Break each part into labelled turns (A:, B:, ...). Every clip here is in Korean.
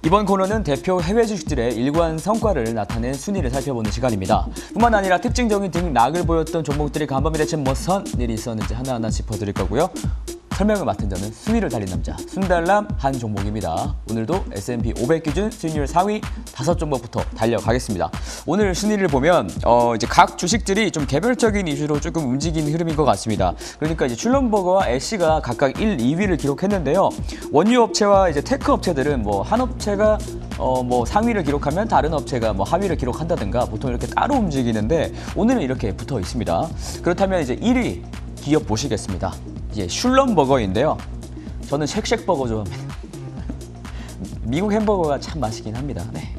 A: 이번 코너는 대표 해외 주식들의 일관 성과를 나타낸 순위를 살펴보는 시간입니다. 뿐만 아니라 특징적인 등락을 보였던 종목들이 간밤에 대체 무슨 일이 있었는지 하나하나 짚어드릴 거고요. 설명을 맡은 저는 수위를 달린 남자 순달람 한 종목입니다. 오늘도 S&P 500 기준 수익률 4위 5종목부터 달려가겠습니다. 오늘 순위를 보면 이제 각 주식들이 좀 개별적인 이슈로 조금 움직이는 흐름인 것 같습니다. 그러니까 이제 슐럼버거와 애쉬가 각각 1, 2위를 기록했는데요. 원유 업체와 이제 테크 업체들은 뭐 한 업체가 뭐 상위를 기록하면 다른 업체가 뭐 하위를 기록한다든가 보통 이렇게 따로 움직이는데 오늘은 이렇게 붙어 있습니다. 그렇다면 이제 1위 기업 보시겠습니다. 예, 슐럼버거인데요. 저는 쉑쉑버거 좋아합니다. 미국 햄버거가 참 맛있긴 합니다. 네.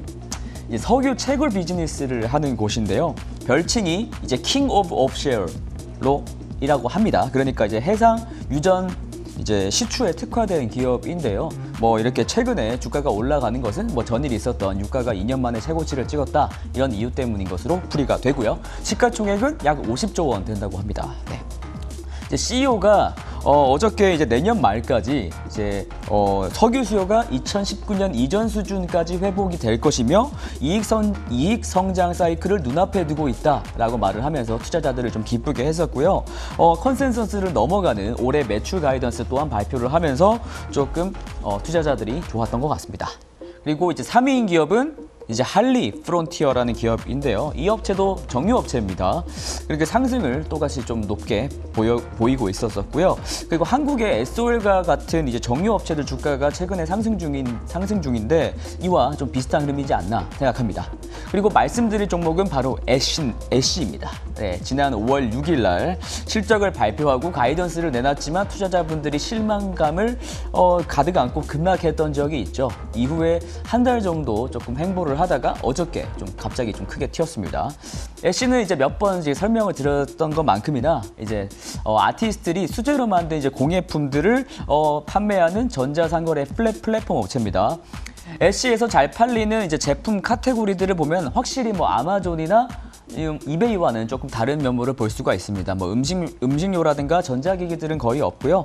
A: 이제 석유 채굴 비즈니스를 하는 곳인데요. 별칭이 이제 킹 오브 옵셰어로 이라고 합니다. 그러니까 이제 해상 유전 이제 시추에 특화된 기업인데요. 뭐 이렇게 최근에 주가가 올라가는 것은 뭐 전일이 있었던 유가가 2년 만에 최고치를 찍었다 이런 이유 때문인 것으로 풀이가 되고요. 시가총액은 약 50조 원 된다고 합니다. 네. CEO가 어저께 이제 내년 말까지 이제 석유 수요가 2019년 이전 수준까지 회복이 될 것이며 이익 성장 사이클을 눈앞에 두고 있다라고 말을 하면서 투자자들을 좀 기쁘게 했었고요. 컨센서스를 넘어가는 올해 매출 가이던스 또한 발표를 하면서 조금 투자자들이 좋았던 것 같습니다. 그리고 이제 3위인 기업은 이제 할리 프론티어라는 기업인데요. 이 업체도 정유 업체입니다. 그렇게 상승을 또다시 좀 높게 보이고 있었고요. 그리고 한국의 SOL과 같은 이제 정유 업체들 주가가 최근에 상승 중인데 이와 좀 비슷한 흐름이지 않나 생각합니다. 그리고 말씀드릴 종목은 바로 애쉬입니다. 네, 지난 5월 6일 날 실적을 발표하고 가이던스를 내놨지만 투자자분들이 실망감을 가득 안고 급락했던 적이 있죠. 이후에 한 달 정도 조금 횡보를 하다가 어저께 좀 갑자기 좀 크게 튀었습니다. 애쉬는 이제 몇 번 설명을 드렸던 것만큼이나 이제 아티스트들이 수제로 만든 이제 공예품들을 판매하는 전자상거래 플랫폼 업체입니다. 애쉬에서 잘 팔리는 이제 제품 카테고리들을 보면 확실히 뭐 아마존이나 이베이와는 조금 다른 면모를 볼 수가 있습니다. 뭐 음식료라든가 전자기기들은 거의 없고요.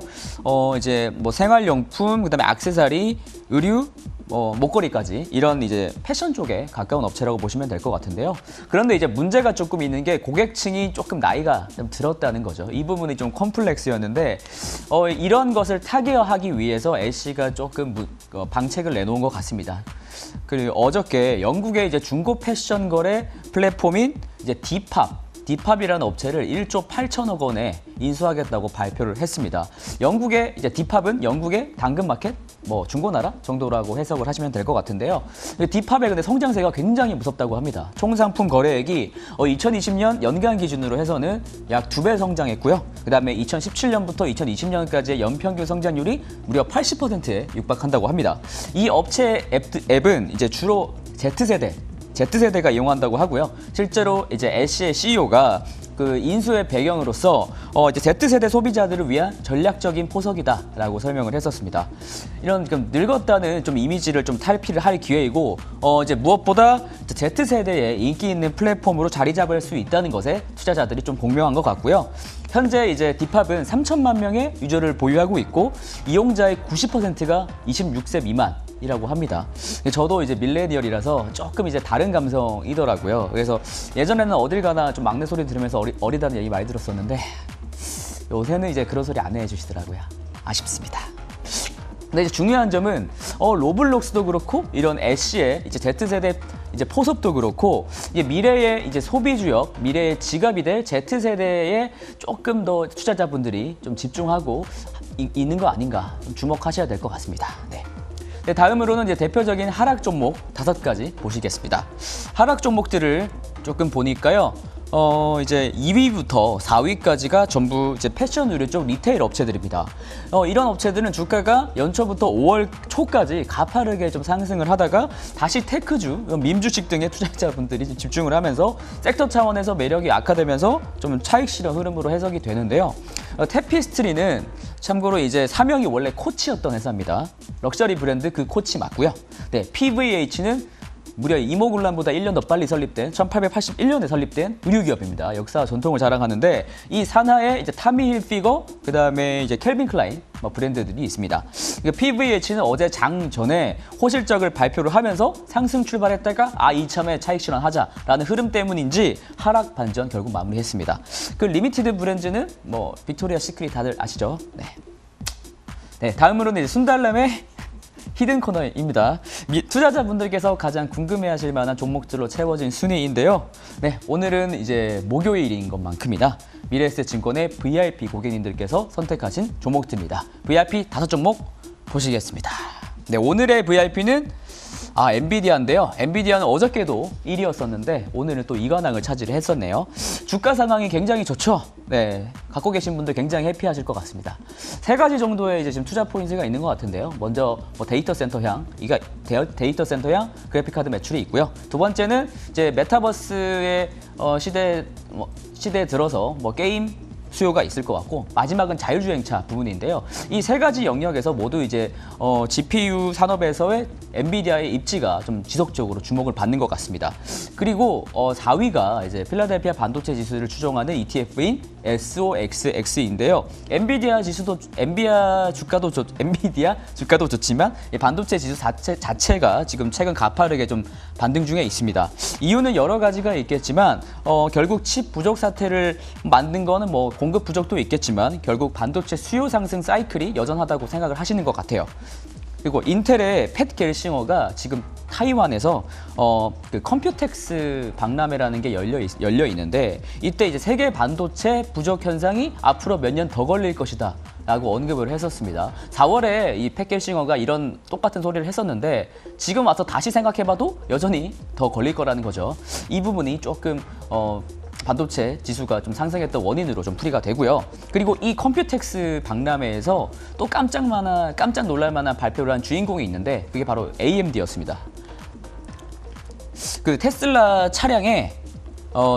A: 이제 뭐 생활용품, 그다음에 액세서리, 의류, 목걸이까지 이런 이제 패션 쪽에 가까운 업체라고 보시면 될 것 같은데요. 그런데 이제 문제가 조금 있는 게 고객층이 조금 나이가 좀 들었다는 거죠. 이 부분이 좀 컴플렉스였는데 이런 것을 타개어하기 위해서 애쉬가 조금 방책을 내놓은 것 같습니다. 그리고 어저께 영국의 이제 중고 패션 거래 플랫폼인 이제 디팝이라는 업체를 1조 8천억 원에 인수하겠다고 발표를 했습니다. 영국의 이제 디팝은 영국의 당근마켓, 뭐 중고나라 정도라고 해석을 하시면 될 것 같은데요. 디팝의 근데 성장세가 굉장히 무섭다고 합니다. 총 상품 거래액이 2020년 연간 기준으로 해서는 약 2배 성장했고요. 그다음에 2017년부터 2020년까지의 연평균 성장률이 무려 80%에 육박한다고 합니다. 이 업체 앱은 이제 주로 Z세대가 이용한다고 하고요. 실제로 이제 애쉬의 CEO가 그 인수의 배경으로서 이제 Z세대 소비자들을 위한 전략적인 포석이다라고 설명을 했었습니다. 이런 좀 늙었다는 좀 이미지를 좀 탈피를 할 기회이고 이제 무엇보다 Z세대의 인기 있는 플랫폼으로 자리 잡을 수 있다는 것에 투자자들이 좀 공명한 것 같고요. 현재 이제 디팝은 3천만 명의 유저를 보유하고 있고 이용자의 90%가 26세 미만이라고 합니다. 저도 이제 밀레니얼이라서 조금 이제 다른 감성이더라고요. 그래서 예전에는 어딜 가나 좀 막내 소리 들으면서 어리다는 얘기 많이 들었었는데 요새는 이제 그런 소리 안 해주시더라고요. 아쉽습니다. 근데 이제 중요한 점은 로블록스도 그렇고 이런 애쉬의 이제 Z세대 이제 포섭도 그렇고 이게 미래의 이제 소비주역, 미래의 지갑이 될 Z세대에 조금 더 투자자분들이 좀 집중하고 있는 거 아닌가 좀 주목하셔야 될 것 같습니다. 네. 네, 다음으로는 이제 대표적인 하락 종목 5가지 보시겠습니다. 하락 종목들을 조금 보니까요. 이제 2위부터 4위까지가 전부 이제 패션 의류 쪽 리테일 업체들입니다. 이런 업체들은 주가가 연초부터 5월 초까지 가파르게 좀 상승을 하다가 다시 테크주, 밈주식 등의 투자자분들이 집중을 하면서 섹터 차원에서 매력이 악화되면서 좀 차익 실현 흐름으로 해석이 되는데요. 테피스트리는 참고로 이제 사명이 원래 코치였던 회사입니다. 럭셔리 브랜드 그 코치 맞고요. 네, PVH는 무려 이모군란보다 1년 더 빨리 설립된 1881년에 설립된 의류기업입니다. 역사와 전통을 자랑하는데 이 산하에 이제 타미 힐피거, 그다음에 이제 캘빈 클라인 브랜드들이 있습니다. PVH는 어제 장 전에 호실적을 발표를 하면서 상승 출발했다가 이참에 차익 실현하자라는 흐름 때문인지 하락 반전 결국 마무리했습니다. 그 리미티드 브랜드는 뭐 빅토리아 시크릿 다들 아시죠? 네, 다음으로는 이제 순달람의 히든 코너입니다. 투자자분들께서 가장 궁금해하실 만한 종목들로 채워진 순위인데요. 네, 오늘은 이제 목요일인 것만큼이나 미래에셋증권의 VIP 고객님들께서 선택하신 종목들입니다. VIP 5종목 보시겠습니다. 네, 오늘의 VIP는 엔비디아인데요. 엔비디아는 어저께도 1위였었는데 오늘은 또 2관왕을 차지를 했었네요. 주가 상황이 굉장히 좋죠. 네, 갖고 계신 분들 굉장히 해피하실 것 같습니다. 3가지 정도의 이제 지금 투자 포인트가 있는 것 같은데요. 먼저 데이터 센터향, 데이터 센터향 그래픽카드 매출이 있고요. 두 번째는 이제 메타버스의 시대에 들어서 게임 수요가 있을 것 같고, 마지막은 자율주행차 부분인데요. 이 3가지 영역에서 모두 이제 GPU 산업에서의 엔비디아의 입지가 좀 지속적으로 주목을 받는 것 같습니다. 그리고 4위가 이제 필라델피아 반도체 지수를 추종하는 ETF인 SOXX인데요. 엔비디아 주가도 좋지만 이 반도체 지수 자체가 지금 최근 가파르게 좀 반등 중에 있습니다. 이유는 여러 가지가 있겠지만 결국 칩 부족 사태를 만든 거는 공급 부족도 있겠지만 결국 반도체 수요 상승 사이클이 여전하다고 생각을 하시는 것 같아요. 그리고 인텔의 팻 겔싱어가 지금 타이완에서 그 컴퓨텍스 박람회라는 게 열려 있는데, 이때 이제 세계 반도체 부족 현상이 앞으로 몇 년 더 걸릴 것이다 라고 언급을 했었습니다. 4월에 이 팻 겔싱어가 이런 똑같은 소리를 했었는데 지금 와서 다시 생각해봐도 여전히 더 걸릴 거라는 거죠. 이 부분이 조금 반도체 지수가 좀 상승했던 원인으로 좀 풀이가 되고요. 그리고 이 컴퓨텍스 박람회에서 또 깜짝 놀랄 만한 발표를 한 주인공이 있는데 그게 바로 AMD였습니다. 그 테슬라 차량에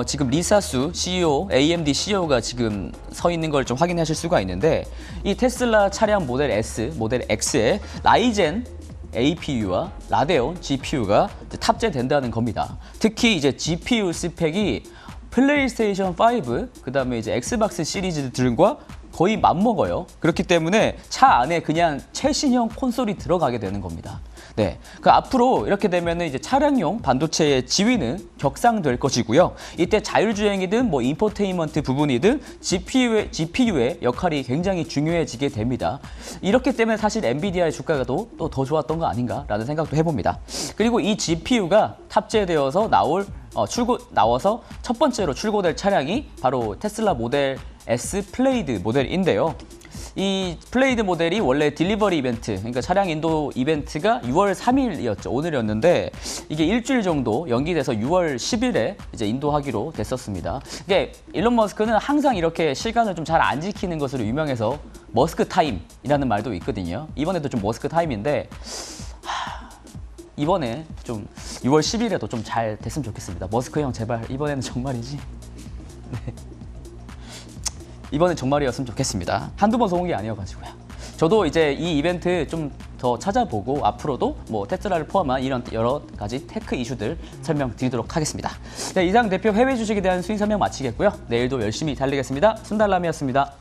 A: 지금 리사수 CEO, AMD CEO가 지금 서 있는 걸 좀 확인하실 수가 있는데, 이 테슬라 차량 모델 S, 모델 X에 라이젠 APU와 라데온 GPU가 탑재된다는 겁니다. 특히 이제 GPU 스펙이 플레이스테이션 5, 그다음에 이제 엑스박스 시리즈들과 거의 맞먹어요. 그렇기 때문에 차 안에 그냥 최신형 콘솔이 들어가게 되는 겁니다. 네, 그 앞으로 이렇게 되면은 이제 차량용 반도체의 지위는 격상될 것이고요. 이때 자율주행이든 인포테인먼트 부분이든 GPU의 역할이 굉장히 중요해지게 됩니다. 이렇기 때문에 사실 엔비디아의 주가가 또 더 좋았던 거 아닌가라는 생각도 해봅니다. 그리고 이 GPU가 탑재되어서 나와서 첫 번째로 출고될 차량이 바로 테슬라 모델 S 플레이드 모델인데요. 이 플레이드 모델이 원래 딜리버리 이벤트, 그러니까 차량 인도 이벤트가 6월 3일이었죠. 오늘이었는데 이게 일주일 정도 연기돼서 6월 10일에 이제 인도하기로 됐었습니다. 이게 일론 머스크는 항상 이렇게 시간을 좀 잘 안 지키는 것으로 유명해서 머스크 타임이라는 말도 있거든요. 이번에도 좀 머스크 타임인데 이번에 좀 6월 10일에도 좀 잘 됐으면 좋겠습니다. 머스크 형 제발 이번에는 정말이지. 네. 이번엔 정말이었으면 좋겠습니다. 한두 번 속은 게 아니어가지고요. 저도 이제 이 이벤트 좀 더 찾아보고 앞으로도 테슬라를 포함한 이런 여러 가지 테크 이슈들 설명드리도록 하겠습니다. 네, 이상 대표 해외 주식에 대한 수익 설명 마치겠고요. 내일도 열심히 달리겠습니다. 순달람이었습니다.